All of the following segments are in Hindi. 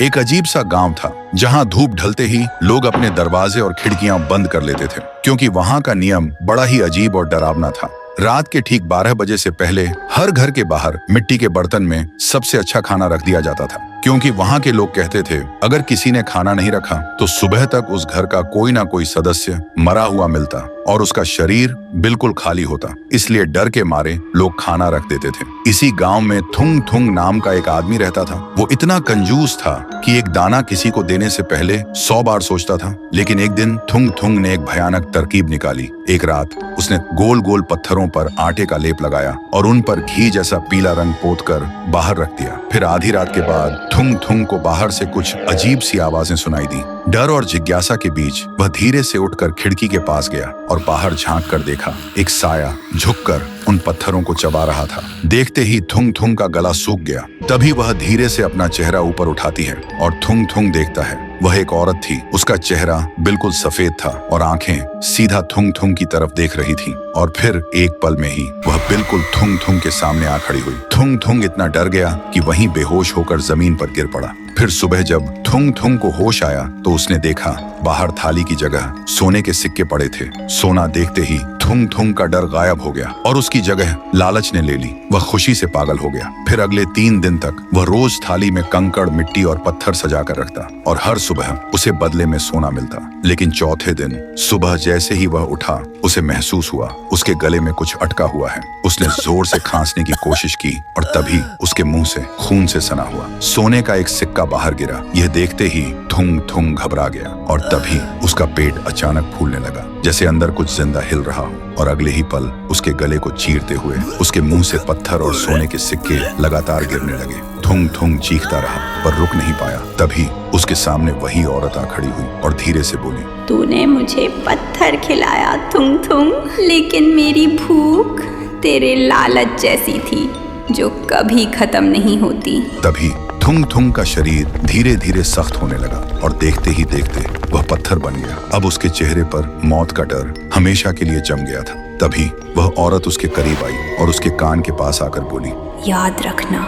एक अजीब सा गांव था जहां धूप ढलते ही लोग अपने दरवाजे और खिड़कियां बंद कर लेते थे, क्योंकि वहां का नियम बड़ा ही अजीब और डरावना था। रात के ठीक 12 बजे से पहले हर घर के बाहर मिट्टी के बर्तन में सबसे अच्छा खाना रख दिया जाता था, क्योंकि वहां के लोग कहते थे अगर किसी ने खाना नहीं रखा तो सुबह तक उस घर का कोई ना कोई सदस्य मरा हुआ मिलता और उसका शरीर बिल्कुल खाली होता। इसलिए डर के मारे लोग खाना रख देते थे। इसी गांव में थुंग थुंग नाम का एक आदमी रहता था। वो इतना कंजूस था कि एक दाना किसी को देने से पहले 100 बार सोचता था। लेकिन एक दिन थुंग थुंग ने एक भयानक तरकीब निकाली। एक रात उसने गोल गोल पत्थरों पर आटे का लेप लगाया और उन पर घी जैसा पीला रंग पोतकर बाहर रख दिया। फिर आधी रात के बाद थुंग थुंग को बाहर से कुछ अजीब सी आवाजें सुनाई दी। डर और जिज्ञासा के बीच वह धीरे से उठकर खिड़की के पास गया और बाहर झांक कर देखा। एक साया झुककर उन पत्थरों को चबा रहा था। देखते ही थुंग थुंग का गला सूख गया। तभी वह धीरे से अपना चेहरा ऊपर उठाती है और थुंग थुंग देखता है। वह एक औरत थी। उसका चेहरा बिल्कुल सफेद था और आंखें सीधा थुंग थुंग की तरफ देख रही थीं। और फिर एक पल में ही वह बिल्कुल थुंग थुंग के सामने आ खड़ी हुई। थुंग थुंग इतना डर गया कि वहीं बेहोश होकर जमीन पर गिर पड़ा। फिर सुबह जब थुंग थुंग को होश आया तो उसने देखा बाहर थाली की जगह सोने के सिक्के पड़े थे। सोना देखते ही थुंग थुंग का डर गायब हो गया और उसकी जगह लालच ने ले ली। वह खुशी से पागल हो गया। फिर अगले 3 दिन तक वह रोज थाली में कंकड़, मिट्टी और पत्थर सजा कर रखता और हर सुबह उसे बदले में सोना मिलता। लेकिन चौथे दिन सुबह जैसे ही वह उठा, उसे महसूस हुआ उसके गले में कुछ अटका हुआ है। उसने जोर से खांसने की कोशिश की और तभी उसके मुंह से खून से सना हुआ सोने का एक सिक्का बाहर गिरा। यह देखते ही थुंग थुंग घबरा गया और तभी उसका पेट अचानक फूलने लगा, जैसे अंदर कुछ जिंदा हिल रहा हो। और अगले ही पल उसके गले को चीरते हुए उसके मुंह से पत्थर और सोने के सिक्के लगातार गिरने लगे। थुंग थुंग चीखता रहा पर रुक नहीं पाया। तभी उसके सामने वही औरत आ खड़ी हुई और धीरे से बोली, तूने मुझे पत्थर खिलाया थुंग थुंग, लेकिन मेरी भूख तेरे लालच जैसी थी जो कभी खत्म नहीं होती। तभी थुंग थुंग का शरीर धीरे धीरे सख्त होने लगा और देखते ही देखते वह पत्थर बन गया। अब उसके चेहरे पर मौत का डर हमेशा के लिए जम गया था। तभी वह औरत उसके करीब आई और उसके कान के पास आकर बोली, याद रखना,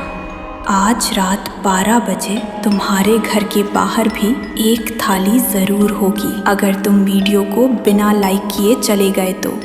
आज रात 12 बजे तुम्हारे घर के बाहर भी एक थाली जरूर होगी, अगर तुम वीडियो को बिना लाइक किए चले गए तो।